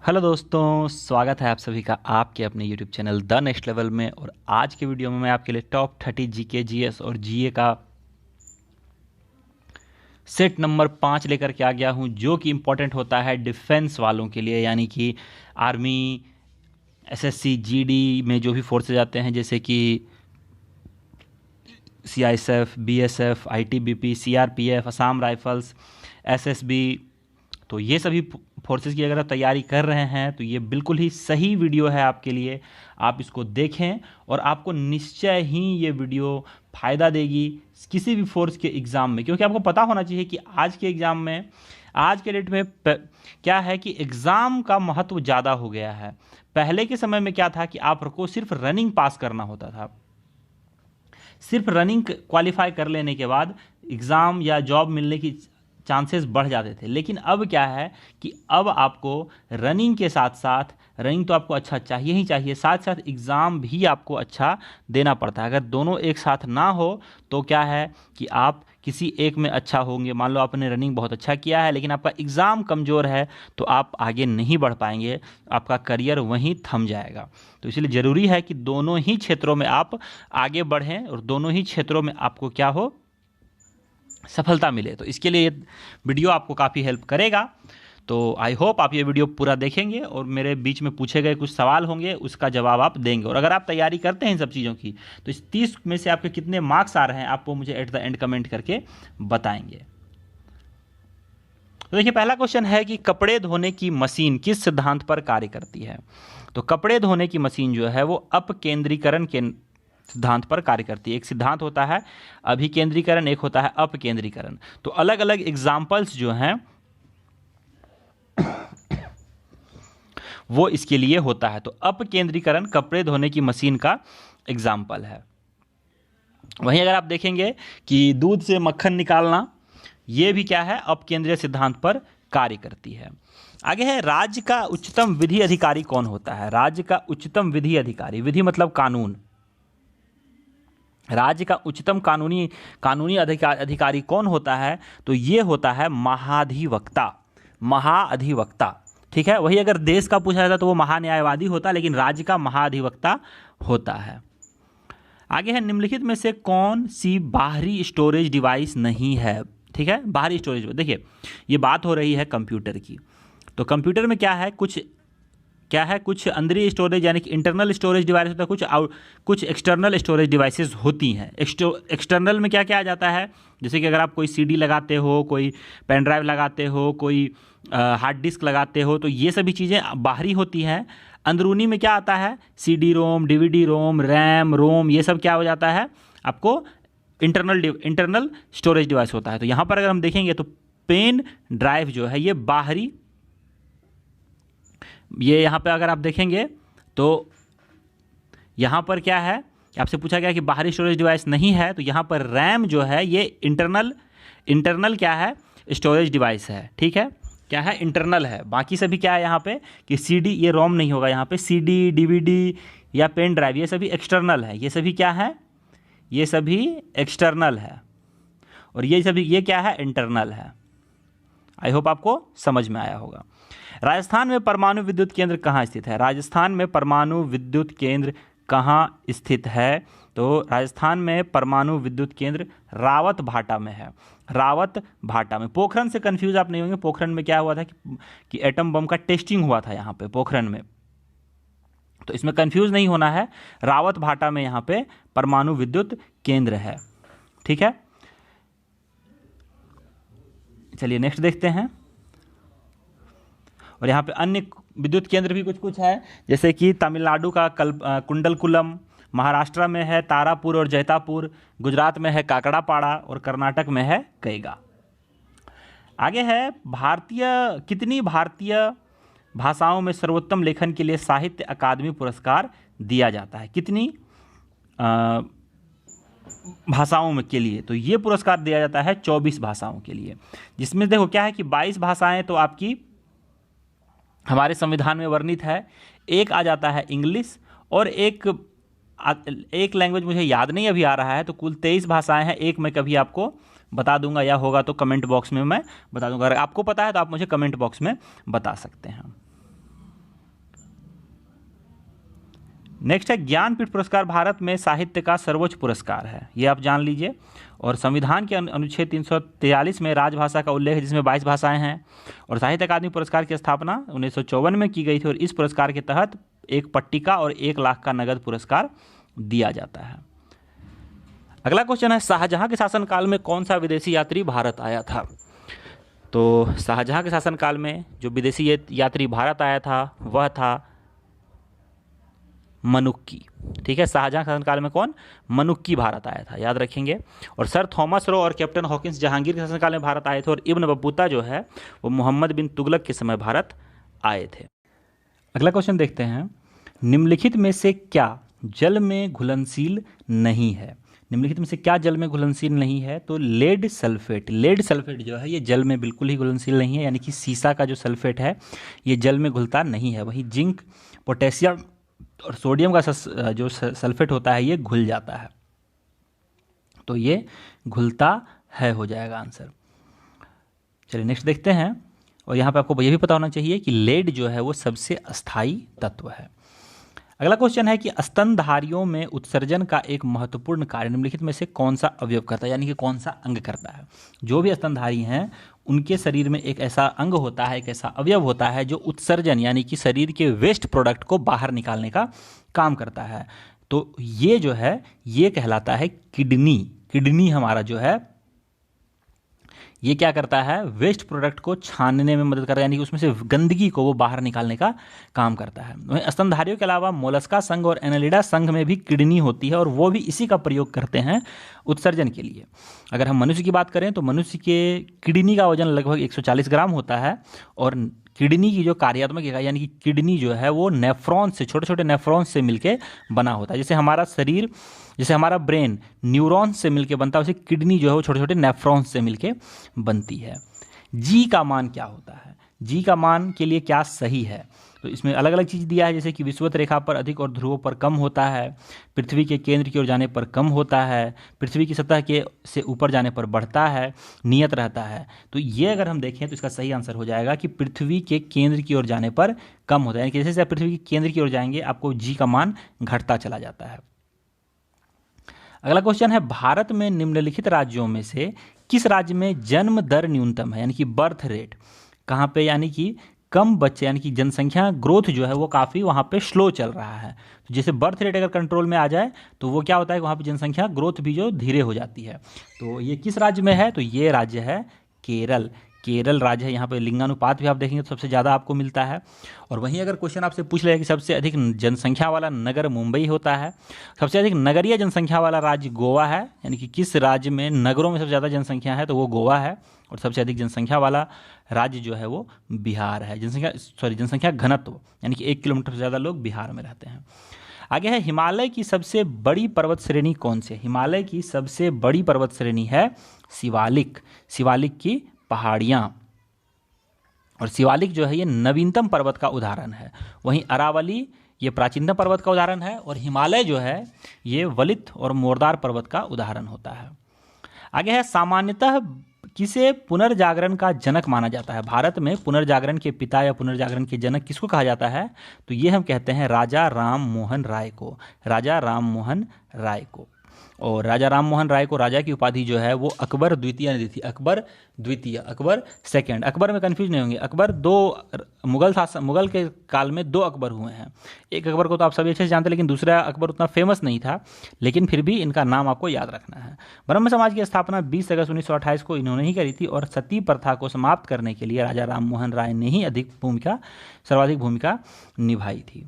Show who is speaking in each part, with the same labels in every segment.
Speaker 1: Hello दोस्तों, स्वागत है आप सभी का आपके अपने YouTube channel the next level में। और आज के वीडियो में मैं आपके लिए टॉप 30 जीके जीएस और जीए का सेट नंबर 5 लेकर के आ गया हूं, जो कि इम्पोर्टेंट होता है डिफेंस वालों के लिए, यानी कि आर्मी, एसएससी, जीडी में जो भी फोर्सेज आते हैं, जैसे कि CISF, BSF, ITBP, CRPF, Assam rifles, SSB. तो ये सभी फोर्सेस की अगर आप तैयारी कर रहे हैं तो ये बिल्कुल ही सही वीडियो है आपके लिए। आप इसको देखें और आपको निश्चय ही ये वीडियो फ़ायदा देगी किसी भी फोर्स के एग्ज़ाम में, क्योंकि आपको पता होना चाहिए कि आज के एग्ज़ाम में, आज के डेट में क्या है कि एग्ज़ाम का महत्व ज़्यादा हो गया है। पहले के समय में क्या था कि आपको सिर्फ रनिंग पास करना होता था, सिर्फ रनिंग क्वालिफाई कर लेने के बाद एग्ज़ाम या जॉब मिलने की चांसेस बढ़ जाते थे। लेकिन अब क्या है कि अब आपको रनिंग के साथ साथ, रनिंग तो आपको अच्छा चाहिए ही चाहिए, साथ साथ एग्ज़ाम भी आपको अच्छा देना पड़ता है। अगर दोनों एक साथ ना हो तो क्या है कि आप किसी एक में अच्छा होंगे। मान लो आपने रनिंग बहुत अच्छा किया है लेकिन आपका एग्ज़ाम कमज़ोर है तो आप आगे नहीं बढ़ पाएंगे, आपका करियर वहीं थम जाएगा। तो इसलिए ज़रूरी है कि दोनों ही क्षेत्रों में आप आगे बढ़ें और दोनों ही क्षेत्रों में आपको क्या हो, सफलता मिले। तो इसके लिए ये वीडियो आपको काफ़ी हेल्प करेगा। तो आई होप आप ये वीडियो पूरा देखेंगे और मेरे बीच में पूछे गए कुछ सवाल होंगे, उसका जवाब आप देंगे। और अगर आप तैयारी करते हैं इन सब चीज़ों की तो इस 30 में से आपके कितने मार्क्स आ रहे हैं आप वो मुझे एट द एंड कमेंट करके बताएंगे। तो देखिए, पहला क्वेश्चन है कि कपड़े धोने की मशीन किस सिद्धांत पर कार्य करती है। तो कपड़े धोने की मशीन जो है वो अपकेंद्रीकरण के सिद्धांत पर कार्य करती है। एक सिद्धांत होता है अभिकेंद्रीकरण, एक होता है अपकेंद्रीकरण। तो अलग अलग एग्जाम्पल्स जो हैं वो इसके लिए होता है। तो अपकेंद्रीकरण कपड़े धोने की मशीन का एग्जाम्पल है। वहीं अगर आप देखेंगे कि दूध से मक्खन निकालना, ये भी क्या है, अपकेंद्रीय सिद्धांत पर कार्य करती है। आगे है, राज्य का उच्चतम विधि अधिकारी कौन होता है। राज्य का उच्चतम विधि अधिकारी, विधि मतलब कानून, राज्य का उच्चतम कानूनी अधिकारी कौन होता है। तो ये होता है महाधिवक्ता, महाअधिवक्ता। ठीक है, वही अगर देश का पूछा जाता तो वो महान्यायवादी होता, लेकिन राज्य का महाधिवक्ता होता है। आगे है, निम्नलिखित में से कौन सी बाहरी स्टोरेज डिवाइस नहीं है। ठीक है, बाहरी स्टोरेज, देखिए ये बात हो रही है कंप्यूटर की। तो कंप्यूटर में क्या है, कुछ अंदरी स्टोरेज यानी कि इंटरनल स्टोरेज डिवाइस होता है, कुछ एक्सटर्नल स्टोरेज डिवाइसेस होती हैं। एक्सटर्नल में क्या क्या आ जाता है, जैसे कि अगर आप कोई सीडी लगाते हो, कोई पेन ड्राइव लगाते हो, कोई हार्ड डिस्क लगाते हो, तो ये सभी चीज़ें बाहरी होती हैं। अंदरूनी में क्या आता है, सीडी रोम, डीवीडी रोम, रैम रोम, ये सब क्या हो जाता है आपको, इंटरनल स्टोरेज डिवाइस होता है। तो यहाँ पर अगर हम देखेंगे तो पेन ड्राइव जो है ये बाहरी, ये यहाँ पे अगर आप देखेंगे तो यहाँ पर क्या है, आपसे पूछा गया कि बाहरी स्टोरेज डिवाइस नहीं है, तो यहाँ पर रैम जो है ये इंटरनल क्या है, स्टोरेज डिवाइस है। ठीक है, क्या है, इंटरनल है। बाकी सभी क्या है यहाँ पे कि सीडी, ये रोम नहीं होगा यहाँ पे, सीडी, डीवीडी या पेन ड्राइव ये सभी एक्सटर्नल है। ये सभी क्या है, ये सभी एक्सटर्नल है, और ये सभी ये क्या है, इंटरनल है। आई होप आपको समझ में आया होगा। राजस्थान में परमाणु विद्युत केंद्र कहाँ स्थित है। राजस्थान में परमाणु विद्युत केंद्र कहाँ स्थित है। तो राजस्थान में परमाणु विद्युत केंद्र रावत भाटा में है, रावत भाटा में। पोखरण से कंफ्यूज आप नहीं होंगे, पोखरण में क्या हुआ था कि एटम बम का टेस्टिंग हुआ था यहाँ पे पोखरण में, तो इसमें कंफ्यूज नहीं होना है। रावत भाटा में यहाँ पे परमाणु विद्युत केंद्र है। ठीक है, चलिए नेक्स्ट देखते हैं। और यहाँ पे अन्य विद्युत केंद्र भी कुछ है, जैसे कि तमिलनाडु का कुंडलकुलम, महाराष्ट्र में है तारापुर और जैतापुर, गुजरात में है काकड़ापाड़ा और कर्नाटक में है कैगा। आगे है, कितनी भारतीय भाषाओं में सर्वोत्तम लेखन के लिए साहित्य अकादमी पुरस्कार दिया जाता है। कितनी भाषाओं में के लिए, तो ये पुरस्कार दिया जाता है 24 भाषाओं के लिए, जिसमें देखो क्या है कि 22 भाषाएं तो आपकी हमारे संविधान में वर्णित है, एक आ जाता है इंग्लिश, और एक लैंग्वेज मुझे याद नहीं अभी आ रहा है, तो कुल 23 भाषाएं हैं। एक मैं कभी आपको बता दूंगा, या होगा तो कमेंट बॉक्स में मैं बता दूंगा। अगर आपको पता है तो आप मुझे कमेंट बॉक्स में बता सकते हैं। नेक्स्ट है ज्ञानपीठ पुरस्कार भारत में साहित्य का सर्वोच्च पुरस्कार है, ये आप जान लीजिए। और संविधान के अनुच्छेद 343 में राजभाषा का उल्लेख है, जिसमें 22 भाषाएं हैं। और साहित्य अकादमी पुरस्कार की स्थापना 1954 में की गई थी और इस पुरस्कार के तहत एक पट्टिका और 1 लाख का नगद पुरस्कार दिया जाता है। अगला क्वेश्चन है शाहजहां के शासनकाल में कौन सा विदेशी यात्री भारत आया था? तो शाहजहां के शासनकाल में जो विदेशी यात्री भारत आया था वह था मनुक्की। ठीक है, शाहजहां के शासनकाल में कौन? मनुक्की भारत आया था, याद रखेंगे। और सर थॉमस रो और कैप्टन हॉकिंस जहांगीर के शासनकाल में भारत आए थे। और इब्न बतूता जो है वो मोहम्मद बिन तुगलक के समय भारत आए थे। अगला क्वेश्चन देखते हैं, निम्नलिखित में से क्या जल में घुलनशील नहीं है? निम्नलिखित में से क्या जल में घुलनशील नहीं है? तो लेड सल्फेट। लेड सल्फेट जो है ये जल में बिल्कुल ही घुलनशील नहीं है, यानी कि सीसा का जो सल्फेट है ये जल में घुलता नहीं है। वहीं जिंक, पोटेशियम और सोडियम का जो सल्फेट होता है ये घुल जाता है, तो ये घुलता है हो जाएगा आंसर। चलिए नेक्स्ट देखते हैं। और यहाँ पे आपको ये भी पता होना चाहिए कि लेड जो है वो सबसे अस्थाई तत्व है। अगला क्वेश्चन है कि स्तनधारियों में उत्सर्जन का एक महत्वपूर्ण कार्य निम्नलिखित में से कौन सा अवयव करता है, यानी कि कौन सा अंग करता है? जो भी स्तनधारी हैं उनके शरीर में एक ऐसा अंग होता है, एक ऐसा अवयव होता है जो उत्सर्जन यानी कि शरीर के वेस्ट प्रोडक्ट को बाहर निकालने का काम करता है। तो ये जो है ये कहलाता है किडनी। किडनी हमारा जो है ये क्या करता है? वेस्ट प्रोडक्ट को छानने में मदद करता है, यानी कि उसमें से गंदगी को वो बाहर निकालने का काम करता है। वहीं स्तनधारियों के अलावा मोलस्का संघ और एनालिडा संघ में भी किडनी होती है और वो भी इसी का प्रयोग करते हैं उत्सर्जन के लिए। अगर हम मनुष्य की बात करें तो मनुष्य के किडनी का वजन लगभग 140 ग्राम होता है। और किडनी की जो कार्यात्मक इकाई यानी कि किडनी जो है वो नेफ्रॉन से, छोटे छोटे नेफ्रॉन से मिलके बना होता है। जैसे हमारा शरीर, जैसे हमारा ब्रेन न्यूरॉन से मिलके बनता है, वैसे किडनी जो है वो छोटे छोटे नेफ्रॉन से मिलके बनती है। जी का मान क्या होता है? जी का मान के लिए क्या सही है? तो इसमें अलग अलग चीज़ दिया है, जैसे कि विषुवत रेखा पर अधिक और ध्रुवों पर कम होता है, पृथ्वी के केंद्र की ओर जाने पर कम होता है, पृथ्वी की सतह के से ऊपर जाने पर बढ़ता है, नियत रहता है। तो ये अगर हम देखें तो इसका सही आंसर हो जाएगा कि पृथ्वी के केंद्र की ओर जाने पर कम होता है, यानी कि जैसे आप पृथ्वी के केंद्र की ओर जाएंगे आपको जी का मान घटता चला जाता है। अगला क्वेश्चन है, भारत में निम्नलिखित राज्यों में से किस राज्य में जन्म दर न्यूनतम है, यानी कि बर्थ रेट कहाँ पे, यानी कि कम बच्चे, यानी कि जनसंख्या ग्रोथ जो है वो काफ़ी वहाँ पे स्लो चल रहा है। तो जैसे बर्थ रेट अगर कंट्रोल में आ जाए तो वो क्या होता है कि वहाँ पे जनसंख्या ग्रोथ भी जो धीरे हो जाती है। तो ये किस राज्य में है? तो ये राज्य है केरल। केरल राज्य है। यहाँ पे लिंगानुपात भी आप देखेंगे तो सबसे ज़्यादा आपको मिलता है। और वहीं अगर क्वेश्चन आपसे पूछ ले कि सबसे अधिक जनसंख्या वाला नगर मुंबई होता है, सबसे अधिक नगरीय जनसंख्या वाला राज्य गोवा है, यानी कि किस राज्य में नगरों में सबसे ज़्यादा जनसंख्या है तो वो गोवा है। और सबसे अधिक जनसंख्या वाला राज्य जो है वो बिहार है। जनसंख्या घनत्व यानी कि 1 किलोमीटर से ज़्यादा लोग बिहार में रहते हैं। आगे है, हिमालय की सबसे बड़ी पर्वत श्रेणी कौन सी है? हिमालय की सबसे बड़ी पर्वत श्रेणी है शिवालिक। शिवालिक की पहाड़ियाँ। और शिवालिक जो है ये नवीनतम पर्वत का उदाहरण है। वहीं अरावली ये प्राचीनतम पर्वत का उदाहरण है। और हिमालय जो है ये वलित और मोरदार पर्वत का उदाहरण होता है। आगे है, सामान्यतः किसे पुनर्जागरण का जनक माना जाता है? भारत में पुनर्जागरण के पिता या पुनर्जागरण के जनक किसको कहा जाता है? तो ये हम कहते हैं राजा राम मोहन राय को। राजा राम मोहन राय को। और राजा राम मोहन राय को राजा की उपाधि जो है वो अकबर द्वितीय ने दी थी। अकबर द्वितीय, अकबर सेकंड। अकबर में कंफ्यूज नहीं होंगे, अकबर दो मुगल के काल में 2 अकबर हुए हैं। एक अकबर को तो आप सभी अच्छे से जानते हैं, लेकिन दूसरा अकबर उतना फेमस नहीं था, लेकिन फिर भी इनका नाम आपको याद रखना है। ब्रह्म समाज की स्थापना 20 अगस्त 1928 को इन्होंने ही करी थी। और सती प्रथा को समाप्त करने के लिए राजा राम मोहन राय ने ही सर्वाधिक भूमिका निभाई थी।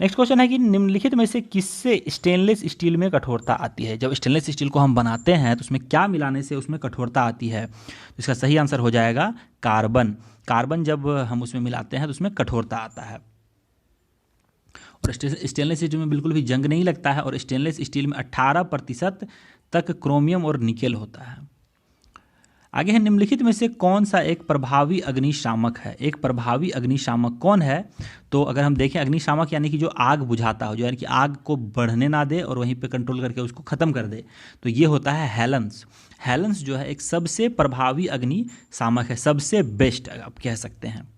Speaker 1: नेक्स्ट क्वेश्चन है कि निम्नलिखित में से किससे स्टेनलेस स्टील में कठोरता आती है? जब स्टेनलेस स्टील को हम बनाते हैं तो उसमें क्या मिलाने से उसमें कठोरता आती है? तो इसका सही आंसर हो जाएगा कार्बन। कार्बन जब हम उसमें मिलाते हैं तो उसमें कठोरता आता है। और स्टेनलेस स्टील में बिल्कुल भी जंग नहीं लगता है। और स्टेनलेस स्टील में 18% तक क्रोमियम और निकेल होता है। आगे है, निम्नलिखित में से कौन सा एक प्रभावी अग्निशामक है? एक प्रभावी अग्निशामक कौन है? तो अगर हम देखें अग्निशामक यानी कि जो आग बुझाता हो, जो यानी कि आग को बढ़ने ना दे और वहीं पे कंट्रोल करके उसको ख़त्म कर दे, तो ये होता है हेलेंस। हेलेंस जो है एक सबसे प्रभावी अग्निशामक है, सबसे बेस्ट आप कह सकते हैं।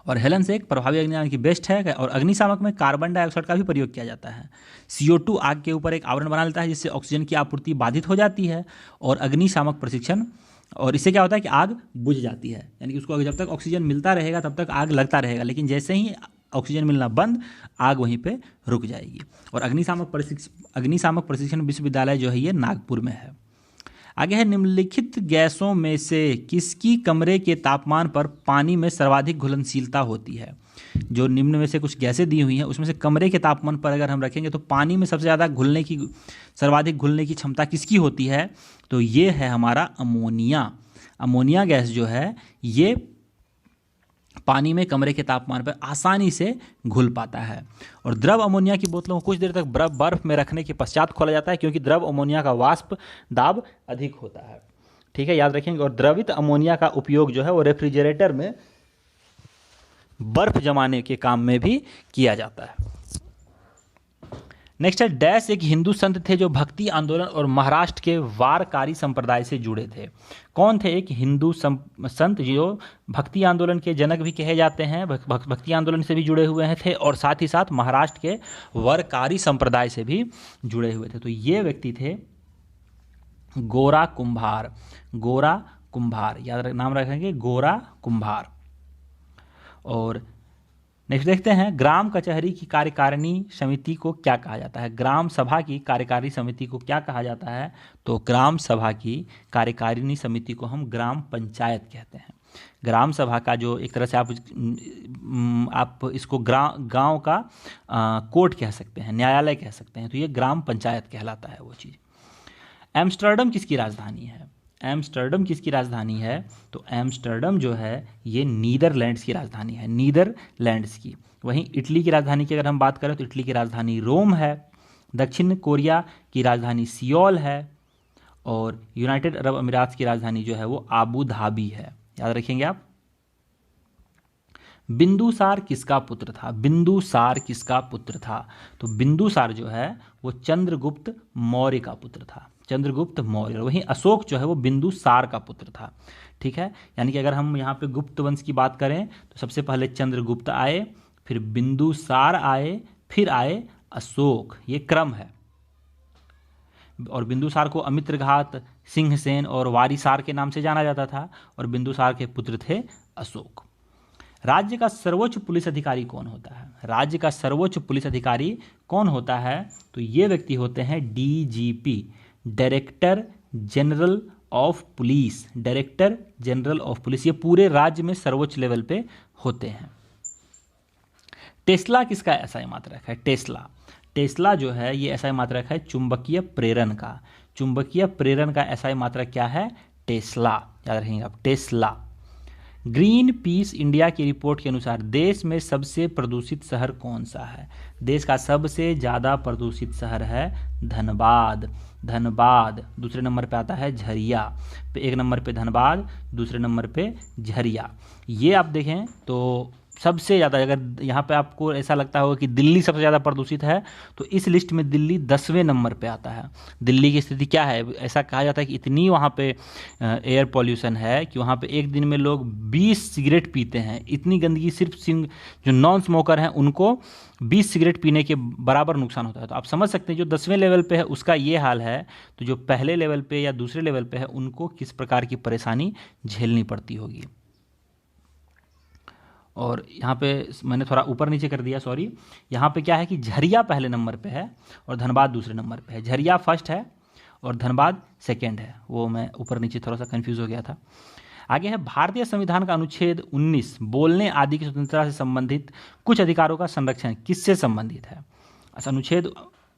Speaker 1: और हेलन से एक प्रभावी अग्निशामक की बेस्ट है। और अग्निशामक में कार्बन डाइऑक्साइड का भी प्रयोग किया जाता है। CO2 आग के ऊपर एक आवरण बना लेता है जिससे ऑक्सीजन की आपूर्ति बाधित हो जाती है। और अग्निशामक प्रशिक्षण, और इससे क्या होता है कि आग बुझ जाती है, यानी कि उसको जब तक ऑक्सीजन मिलता रहेगा तब तक आग लगता रहेगा, लेकिन जैसे ही ऑक्सीजन मिलना बंद, आग वहीं पे रुक जाएगी। और अग्निशामक प्रशिक्षण विश्वविद्यालय जो है ये नागपुर में है। आगे है, निम्नलिखित गैसों में से किसकी कमरे के तापमान पर पानी में सर्वाधिक घुलनशीलता होती है। जो निम्न में से कुछ गैसें दी हुई हैं उसमें से कमरे के तापमान पर अगर हम रखेंगे तो पानी में सबसे ज़्यादा सर्वाधिक घुलने की क्षमता किसकी होती है, तो ये है हमारा अमोनिया। अमोनिया गैस जो है ये पानी में कमरे के तापमान पर आसानी से घुल पाता है। और द्रव अमोनिया की बोतलों को कुछ देर तक बर्फ में रखने के पश्चात खोला जाता है, क्योंकि द्रव अमोनिया का वाष्प दाब अधिक होता है। ठीक है, याद रखेंगे। और द्रवित अमोनिया का उपयोग जो है वो रेफ्रिजरेटर में बर्फ जमाने के काम में भी किया जाता है। नेक्स्ट है, डैश एक हिंदू संत थे जो भक्ति आंदोलन और महाराष्ट्र के वारकारी संप्रदाय से जुड़े थे। कौन थे? एक हिंदू संत जो भक्ति आंदोलन के जनक भी कहे जाते हैं, भक्ति आंदोलन से भी जुड़े हुए थे, और साथ ही साथ महाराष्ट्र के वारकारी संप्रदाय से भी जुड़े हुए थे। तो ये व्यक्ति थे गोरा कुंभार। गोरा कुंभार, याद नाम रखेंगे, गोरा कुंभार। और नेक्स्ट देखते हैं, ग्राम कचहरी की कार्यकारिणी समिति को क्या कहा जाता है। ग्राम सभा की कार्यकारिणी समिति को क्या कहा जाता है, तो ग्राम सभा की कार्यकारिणी समिति को हम ग्राम पंचायत कहते हैं। ग्राम सभा का जो एक तरह से आप इसको गांव का कोर्ट कह सकते हैं, न्यायालय कह सकते हैं, तो ये ग्राम पंचायत कहलाता है वो चीज़। एम्स्टर्डम किसकी राजधानी है? एम्स्टर्डम किसकी राजधानी है, तो एम्स्टर्डम जो है ये नीदरलैंड्स की राजधानी है, नीदरलैंड्स की। वहीं इटली की राजधानी की अगर हम बात करें तो इटली की राजधानी रोम है। दक्षिण कोरिया की राजधानी सियोल है। और यूनाइटेड अरब अमीरात की राजधानी जो है वो आबू धाबी है, याद रखेंगे आप। बिंदुसार किसका पुत्र था? बिंदुसार किसका पुत्र था, तो बिंदुसार जो है वो चंद्रगुप्त मौर्य का पुत्र था, चंद्रगुप्त मौर्य। वहीं अशोक जो है वो बिंदुसार का पुत्र था। ठीक है, यानी कि अगर हम यहाँ पे गुप्त वंश की बात करें तो सबसे पहले चंद्रगुप्त आए, फिर बिंदुसार आए, फिर आए अशोक, ये क्रम है। और बिंदुसार को अमित्रघात, सिंहसेन और वारिसार के नाम से जाना जाता था, और बिंदुसार के पुत्र थे अशोक। राज्य का सर्वोच्च पुलिस अधिकारी कौन होता है? राज्य का सर्वोच्च पुलिस अधिकारी कौन होता है, तो ये व्यक्ति होते हैं DGP, director general of police, director general of police. ये पूरे राज्य में सर्वोच्च लेवल पे होते हैं। टेस्ला किसका एसआई मात्रक है? टेस्ला जो है ये एसआई मात्रक है चुंबकीय प्रेरण का। चुंबकीय प्रेरण का एसआई मात्रक क्या है? टेस्ला, याद रखेंगे आप, टेस्ला। ग्रीन पीस इंडिया की रिपोर्ट के अनुसार देश में सबसे प्रदूषित शहर कौन सा है? देश का सबसे ज़्यादा प्रदूषित शहर है धनबाद। धनबाद दूसरे नंबर पे आता है झरिया। एक नंबर पे धनबाद, दूसरे नंबर पे झरिया। ये आप देखें तो सबसे ज़्यादा, अगर यहाँ पे आपको ऐसा लगता होगा कि दिल्ली सबसे ज़्यादा प्रदूषित है, तो इस लिस्ट में दिल्ली 10वें नंबर पे आता है। दिल्ली की स्थिति क्या है? ऐसा कहा जाता है कि इतनी वहाँ पे एयर पॉल्यूशन है कि वहाँ पे एक दिन में लोग 20 सिगरेट पीते हैं। इतनी गंदगी, सिर्फ जो नॉन स्मोकर हैं उनको 20 सिगरेट पीने के बराबर नुकसान होता है। तो आप समझ सकते हैं जो 10वें लेवल पे है उसका ये हाल है, तो जो पहले लेवल पे या दूसरे लेवल पे है उनको किस प्रकार की परेशानी झेलनी पड़ती होगी। और यहाँ पे मैंने थोड़ा ऊपर नीचे कर दिया, सॉरी। यहाँ पे क्या है कि झरिया पहले नंबर पे है और धनबाद दूसरे नंबर पे है। झरिया फर्स्ट है और धनबाद सेकंड है, वो मैं ऊपर नीचे थोड़ा सा कंफ्यूज हो गया था। आगे है, भारतीय संविधान का अनुच्छेद 19 बोलने आदि की स्वतंत्रता से संबंधित कुछ अधिकारों का संरक्षण किससे संबंधित है? अनुच्छेद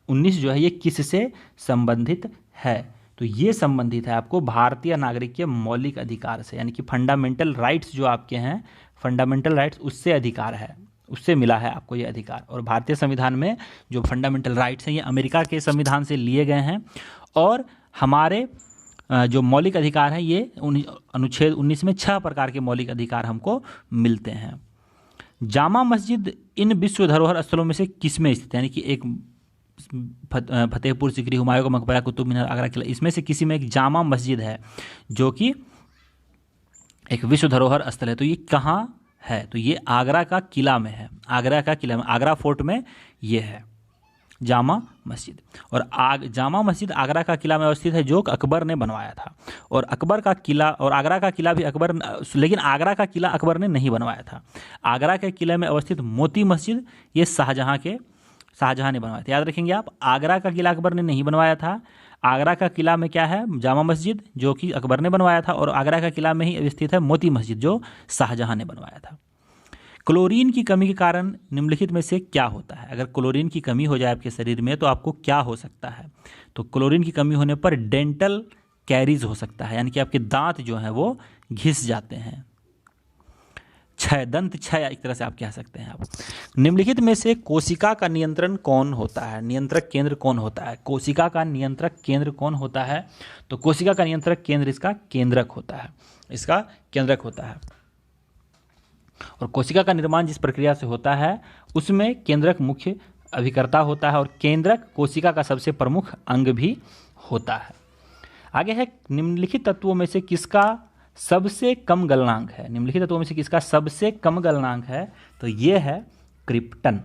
Speaker 1: 19 जो है ये किससे संबंधित है? तो ये संबंधित है आपको भारतीय नागरिक के मौलिक अधिकार से, यानी कि फंडामेंटल राइट्स जो आपके हैं, फंडामेंटल राइट्स उससे अधिकार है, उससे मिला है आपको ये अधिकार। और भारतीय संविधान में जो फंडामेंटल राइट्स हैं ये अमेरिका के संविधान से लिए गए हैं, और हमारे जो मौलिक अधिकार हैं ये अनुच्छेद 19 में 6 प्रकार के मौलिक अधिकार हमको मिलते हैं। जामा मस्जिद इन विश्व धरोहर स्थलों में से किस में स्थित है? यानी कि एक फतेहपुर सीकरी, हुमायूं का मकबरा, कुतुब मीनार, आगरा किला, इसमें से किसी में एक जामा मस्जिद है जो कि एक विश्व धरोहर स्थल है। तो ये कहाँ है, तो ये आगरा का किला में है, आगरा का किला में, आगरा फोर्ट में ये है जामा मस्जिद। और जामा मस्जिद आगरा का किला में अवस्थित है जो अकबर ने बनवाया था। और अकबर का किला और आगरा का किला भी अकबर, लेकिन आगरा का किला अकबर ने नहीं बनवाया था। आगरा के किले में अवस्थित मोती मस्जिद ये शाहजहां ने बनवाया था। याद रखेंगे आप, आगरा का किला अकबर ने नहीं बनवाया था। आगरा का किला में क्या है, जामा मस्जिद जो कि अकबर ने बनवाया था, और आगरा का किला में ही अवस्थित है मोती मस्जिद जो शाहजहां ने बनवाया था। क्लोरीन की कमी के कारण निम्नलिखित में से क्या होता है? अगर क्लोरीन की कमी हो जाए आपके शरीर में तो आपको क्या हो सकता है? तो क्लोरीन की कमी होने पर डेंटल कैरीज हो सकता है, यानी कि आपके दांत जो हैं वो घिस जाते हैं। दंत क्षय एक तरह से आप कह सकते हैं। आप निम्नलिखित में से कोशिका का नियंत्रण कौन होता है? नियंत्रक केंद्र कौन होता है? कोशिका का नियंत्रक केंद्र कौन होता है? तो कोशिका का नियंत्रक केंद्र इसका केंद्रक होता है, इसका केंद्रक होता है। और कोशिका का निर्माण जिस प्रक्रिया से होता है उसमें केंद्रक मुख्य अभिकर्ता होता है, और केंद्रक कोशिका का सबसे प्रमुख अंग भी होता है। आगे है, निम्नलिखित तत्वों में से किसका सबसे कम गलनांक है? निम्नलिखित तत्वों में से किसका सबसे कम गलनांक है? तो ये है क्रिप्टन।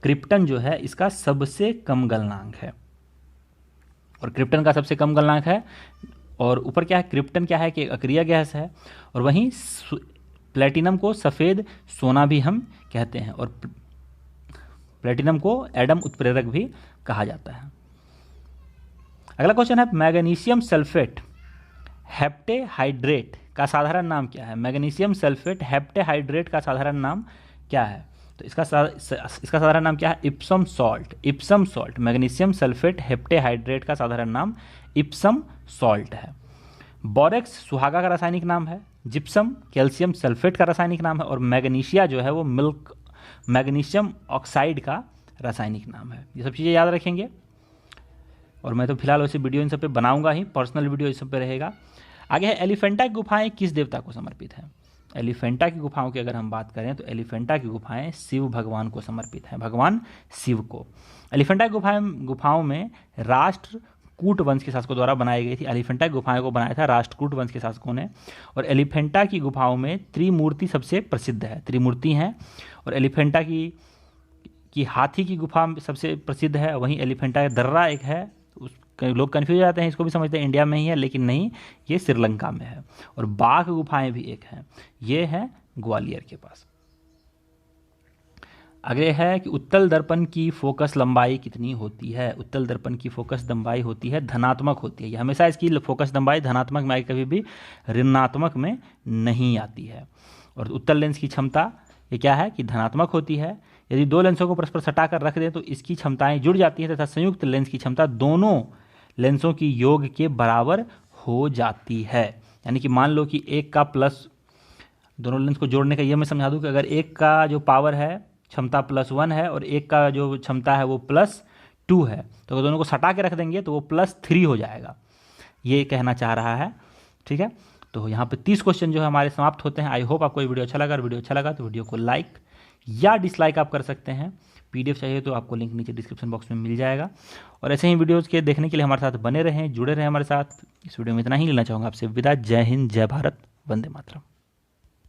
Speaker 1: क्रिप्टन जो है इसका सबसे कम गलनांक है, और क्रिप्टन का सबसे कम गलनांक है। और ऊपर क्या है, क्रिप्टन क्या है कि अक्रिय गैस है, और वहीं प्लेटिनम को सफ़ेद सोना भी हम कहते हैं, और प्लेटिनम को एडम उत्प्रेरक भी कहा जाता है। अगला क्वेश्चन है, मैग्नीशियम सल्फेट हेप्टेहाइड्रेट का साधारण नाम क्या है? मैग्नीशियम सल्फेट हेप्टेहाइड्रेट का साधारण नाम क्या है? तो इसका साधारण नाम क्या है? Epsom salt. Epsom salt, magnesium sulphate heptahydrate का साधारण नाम इप्सम सॉल्ट है। बोरेक्स सुहागा का रासायनिक नाम है, जिप्सम कैल्शियम सल्फेट का रासायनिक नाम है, और मैग्नीशिया जो है वो मैग्नीशियम ऑक्साइड का रासायनिक नाम है। ये सब चीज़ें याद रखेंगे। और मैं तो फिलहाल वैसे वीडियो इन सब पे बनाऊंगा ही, पर्सनल वीडियो इस सब पे रहेगा। आगे है, एलिफेंटा की गुफाएं किस देवता को समर्पित है? एलिफेंटा की गुफाओं की अगर हम बात करें तो एलिफेंटा की गुफाएं शिव भगवान को समर्पित हैं, भगवान शिव को। एलिफेंटा की गुफाओं में राष्ट्रकूट वंश के शासकों द्वारा बनाई गई थी। एलिफेंटा की गुफाओं को बनाया था राष्ट्रकूट वंश के शासकों ने। और एलिफेंटा की गुफाओं में त्रिमूर्ति सबसे प्रसिद्ध है, त्रिमूर्ति हैं। और एलिफेंटा की हाथी की गुफा सबसे प्रसिद्ध है। वहीं एलिफेंटा का दर्रा एक है, लोग कन्फ्यूज जाते हैं, इसको भी समझते हैं इंडिया में ही है, लेकिन नहीं, ये श्रीलंका में है। और बाघ गुफाएं भी एक हैं, ये है ग्वालियर के पास। अगले है कि उत्तल दर्पण की फोकस लंबाई कितनी होती है? उत्तल दर्पण की फोकस लंबाई होती है धनात्मक होती है। ये हमेशा इसकी फोकस लंबाई धनात्मक में, कभी भी ऋणात्मक में नहीं आती है। और उत्तल लेंस की क्षमता ये क्या है कि धनात्मक होती है। यदि दो लेंसों को परस्पर सटाकर रख दें तो इसकी क्षमताएं जुड़ जाती हैं, तथा संयुक्त लेंस की क्षमता दोनों लेंसों की योग के बराबर हो जाती है। यानी कि मान लो कि एक का प्लस, दोनों लेंस को जोड़ने का ये मैं समझा दूं कि अगर एक का जो पावर है क्षमता +1 है और एक का जो क्षमता है वो +2 है, तो अगर दोनों को सटा के रख देंगे तो वो +3 हो जाएगा, ये कहना चाह रहा है। ठीक है, तो यहाँ पे 30 क्वेश्चन जो है हमारे समाप्त होते हैं। आई होप आपको ये वीडियो अच्छा लगा। वीडियो अच्छा लगा तो वीडियो को लाइक या डिसलाइक आप कर सकते हैं। PDF चाहिए तो आपको लिंक नीचे डिस्क्रिप्शन बॉक्स में मिल जाएगा। और ऐसे ही वीडियोज़ के देखने के लिए हमारे साथ बने रहें, जुड़े रहें हमारे साथ। इस वीडियो में इतना ही लेना चाहूँगा आपसे विदा। जय हिंद, जय भारत, वंदे मातरम।